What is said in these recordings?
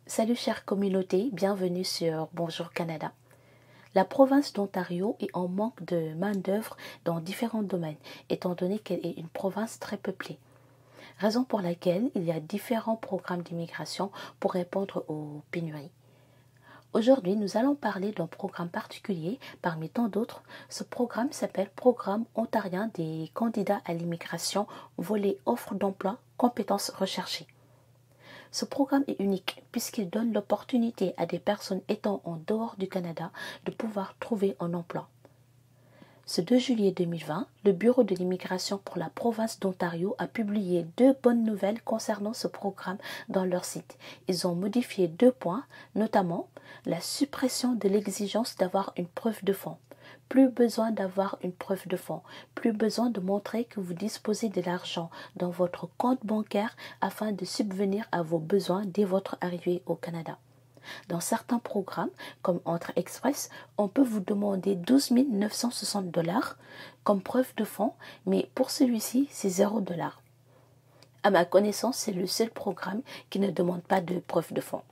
Salut chère communauté, bienvenue sur Bonjour Canada. La province d'Ontario est en manque de main-d'œuvre dans différents domaines, étant donné qu'elle est une province très peuplée. Raison pour laquelle il y a différents programmes d'immigration pour répondre aux pénuries. Aujourd'hui, nous allons parler d'un programme particulier parmi tant d'autres. Ce programme s'appelle Programme ontarien des candidats à l'immigration, volet offre d'emploi, compétences recherchées. Ce programme est unique puisqu'il donne l'opportunité à des personnes étant en dehors du Canada de pouvoir trouver un emploi. Ce 2 juillet 2020, le Bureau de l'immigration pour la province d'Ontario a publié 2 bonnes nouvelles concernant ce programme dans leur site. Ils ont modifié 2 points, notamment la suppression de l'exigence d'avoir une preuve de fonds. Plus besoin d'avoir une preuve de fonds, plus besoin de montrer que vous disposez de l'argent dans votre compte bancaire afin de subvenir à vos besoins dès votre arrivée au Canada. Dans certains programmes, comme Entre Express, on peut vous demander 12 960 $ comme preuve de fonds, mais pour celui-ci, c'est 0 $. À ma connaissance, c'est le seul programme qui ne demande pas de preuve de fonds.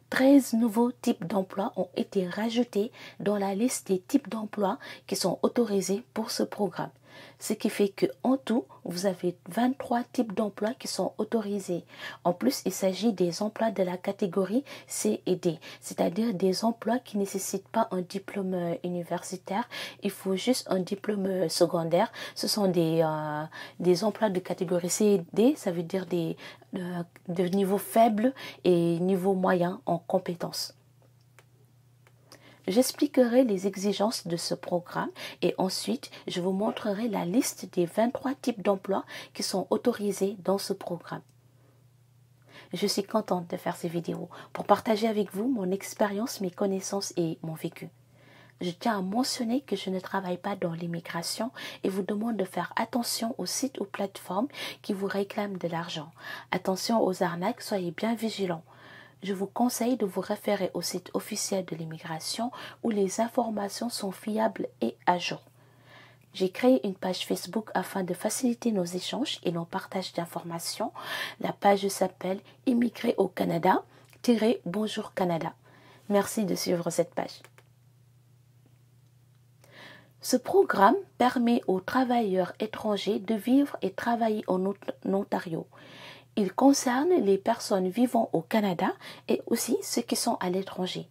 13 nouveaux types d'emplois ont été rajoutés dans la liste des types d'emplois qui sont autorisés pour ce programme. Ce qui fait qu'en tout, vous avez 23 types d'emplois qui sont autorisés. En plus, il s'agit des emplois de la catégorie C et D, c'est-à-dire des emplois qui ne nécessitent pas un diplôme universitaire, il faut juste un diplôme secondaire. Ce sont des emplois de catégorie C et D, ça veut dire de niveau faible et niveau moyen en compétences. J'expliquerai les exigences de ce programme et ensuite je vous montrerai la liste des 23 types d'emplois qui sont autorisés dans ce programme. Je suis contente de faire ces vidéos pour partager avec vous mon expérience, mes connaissances et mon vécu. Je tiens à mentionner que je ne travaille pas dans l'immigration et vous demande de faire attention aux sites ou plateformes qui vous réclament de l'argent. Attention aux arnaques, soyez bien vigilants. Je vous conseille de vous référer au site officiel de l'immigration où les informations sont fiables et à jour. J'ai créé une page Facebook afin de faciliter nos échanges et nos partages d'informations. La page s'appelle Immigrer au Canada - Bonjour Canada. Merci de suivre cette page. Ce programme permet aux travailleurs étrangers de vivre et travailler en Ontario. Il concerne les personnes vivant au Canada et aussi ceux qui sont à l'étranger.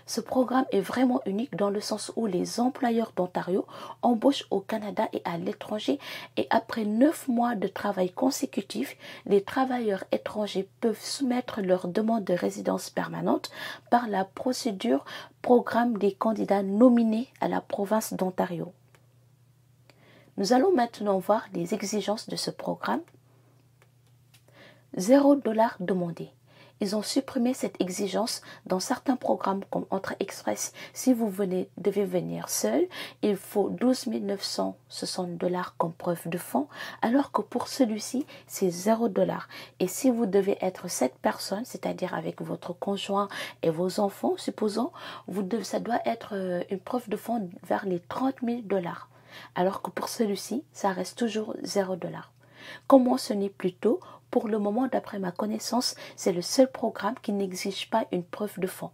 Ce programme est vraiment unique dans le sens où les employeurs d'Ontario embauchent au Canada et à l'étranger et après 9 mois de travail consécutif, les travailleurs étrangers peuvent soumettre leur demande de résidence permanente par la procédure Programme des candidats nominés à la province d'Ontario. Nous allons maintenant voir les exigences de ce programme. 0 $ demandé. Ils ont supprimé cette exigence dans certains programmes comme Entre Express. Si vous devez venir seul, il faut 12 960 $ comme preuve de fonds, alors que pour celui-ci, c'est 0 $. Et si vous devez être 7 personnes, c'est-à-dire avec votre conjoint et vos enfants, supposons, ça doit être une preuve de fonds vers les 30 000 $. Alors que pour celui-ci, ça reste toujours 0 $. Comme mentionné plus tôt, pour le moment, d'après ma connaissance, c'est le seul programme qui n'exige pas une preuve de fonds.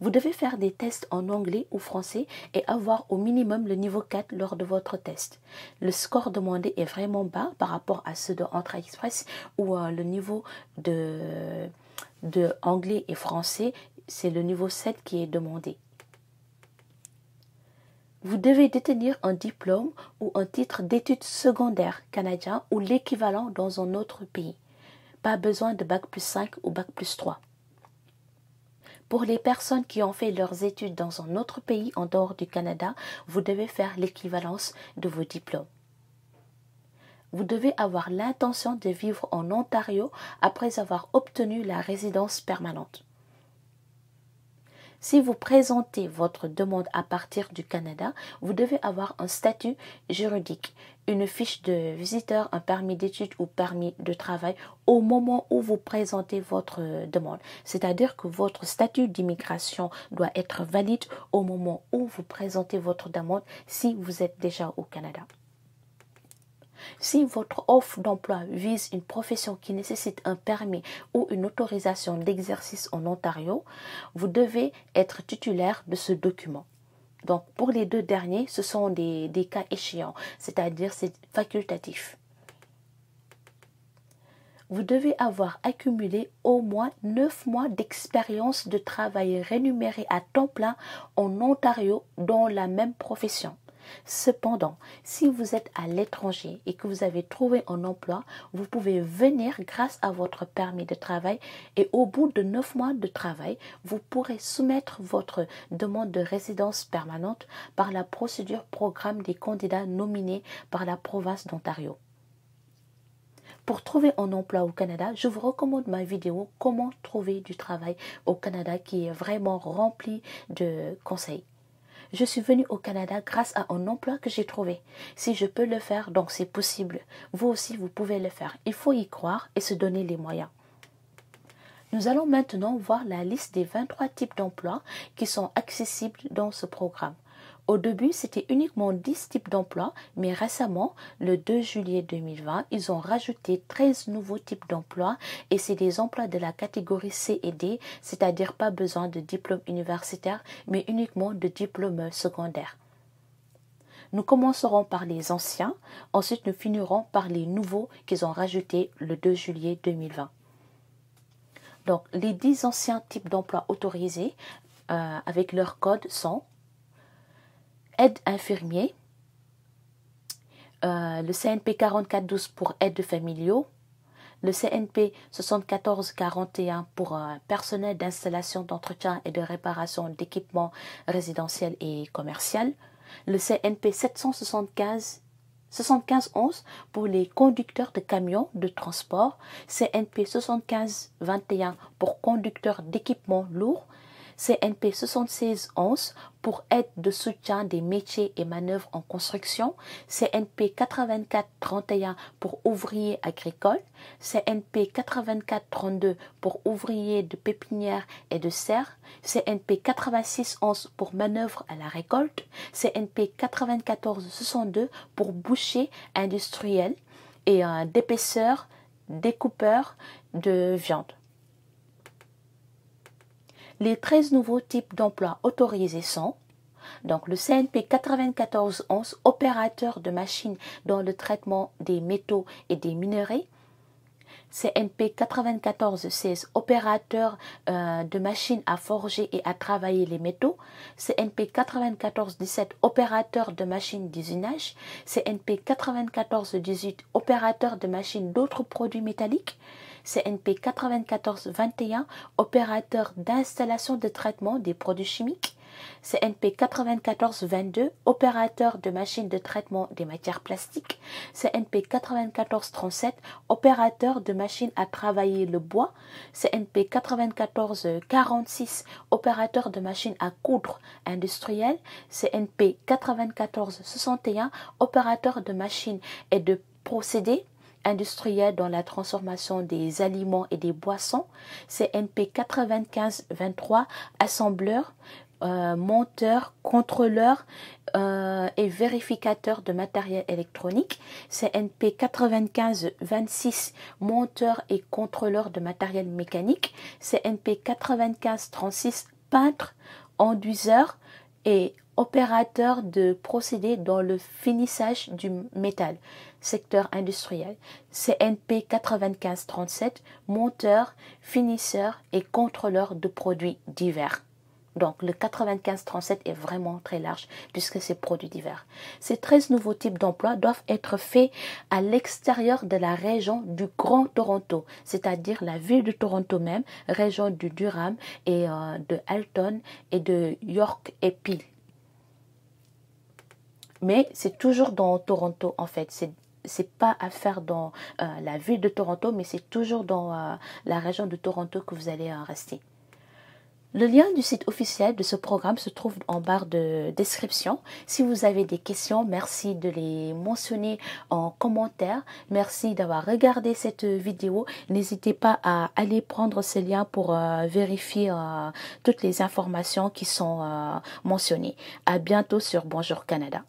Vous devez faire des tests en anglais ou français et avoir au minimum le niveau 4 lors de votre test. Le score demandé est vraiment bas par rapport à ceux de Entre Express où le niveau de anglais et français, c'est le niveau 7 qui est demandé. Vous devez détenir un diplôme ou un titre d'études secondaires canadien ou l'équivalent dans un autre pays. Pas besoin de Bac+5 ou Bac+3. Pour les personnes qui ont fait leurs études dans un autre pays en dehors du Canada, vous devez faire l'équivalence de vos diplômes. Vous devez avoir l'intention de vivre en Ontario après avoir obtenu la résidence permanente. Si vous présentez votre demande à partir du Canada, vous devez avoir un statut juridique, une fiche de visiteur, un permis d'études ou permis de travail au moment où vous présentez votre demande. C'est-à-dire que votre statut d'immigration doit être valide au moment où vous présentez votre demande si vous êtes déjà au Canada. Si votre offre d'emploi vise une profession qui nécessite un permis ou une autorisation d'exercice en Ontario, vous devez être titulaire de ce document. Donc, pour les deux derniers, ce sont des cas échéants, c'est-à-dire c'est facultatif. Vous devez avoir accumulé au moins 9 mois d'expérience de travail rémunéré à temps plein en Ontario dans la même profession. Cependant, si vous êtes à l'étranger et que vous avez trouvé un emploi, vous pouvez venir grâce à votre permis de travail et au bout de 9 mois de travail, vous pourrez soumettre votre demande de résidence permanente par la procédure programme des candidats nominés par la province d'Ontario. Pour trouver un emploi au Canada, je vous recommande ma vidéo « Comment trouver du travail au Canada » qui est vraiment remplie de conseils. Je suis venue au Canada grâce à un emploi que j'ai trouvé. Si je peux le faire, donc c'est possible. Vous aussi, vous pouvez le faire. Il faut y croire et se donner les moyens. Nous allons maintenant voir la liste des 23 types d'emplois qui sont accessibles dans ce programme. Au début, c'était uniquement 10 types d'emplois, mais récemment, le 2 juillet 2020, ils ont rajouté 13 nouveaux types d'emplois et c'est des emplois de la catégorie C et D, c'est-à-dire pas besoin de diplôme universitaire, mais uniquement de diplôme secondaire. Nous commencerons par les anciens, ensuite nous finirons par les nouveaux qu'ils ont rajoutés le 2 juillet 2020. Donc, les 10 anciens types d'emplois autorisés avec leur code sont aide infirmier, le CNP 4412 pour aide familiaux, le CNP 7441 pour personnel d'installation, d'entretien et de réparation d'équipements résidentiels et commerciaux, le CNP 7511 pour les conducteurs de camions de transport, CNP 7521 pour conducteurs d'équipements lourds, CNP 7611 pour aide de soutien des métiers et manœuvres en construction, CNP 8431 pour ouvriers agricoles, CNP 8432 pour ouvriers de pépinière et de serre, CNP 8611 pour manœuvres à la récolte, CNP 9462 pour boucher industriel et d'épaisseur, découpeur de viande. Les 13 nouveaux types d'emplois autorisés sont donc le CNP 9411 opérateur de machines dans le traitement des métaux et des minerais, CNP 9416 opérateur de machines à forger et à travailler les métaux, CNP 9417 opérateur de machines d'usinage, CNP 9418 opérateur de machines d'autres produits métalliques, CNP 9421 opérateur d'installation de traitement des produits chimiques, CNP 9422 opérateur de machines de traitement des matières plastiques, CNP 9437 opérateur de machines à travailler le bois, CNP 9446 opérateur de machines à coudre industrielles, CNP 9461 opérateur de machines et de procédés industriels dans la transformation des aliments et des boissons, CNP 9523 assembleur, monteur, contrôleur et vérificateur de matériel électronique, CNP 9526 monteur et contrôleur de matériel mécanique, CNP 9536 peintre, enduiseur et opérateur de procédés dans le finissage du métal, secteur industriel, CNP 9537 monteur, finisseur et contrôleur de produits divers. Donc, le 95-37 est vraiment très large puisque c'est produits divers. Ces 13 nouveaux types d'emplois doivent être faits à l'extérieur de la région du Grand Toronto, c'est-à-dire la ville de Toronto même, région du Durham et de Halton et de York et Peel. Mais c'est toujours dans Toronto en fait. C'est pas à faire dans la ville de Toronto, mais c'est toujours dans la région de Toronto que vous allez rester. Le lien du site officiel de ce programme se trouve en barre de description. Si vous avez des questions, merci de les mentionner en commentaire. Merci d'avoir regardé cette vidéo. N'hésitez pas à aller prendre ces liens pour vérifier toutes les informations qui sont mentionnées. À bientôt sur Bonjour Canada.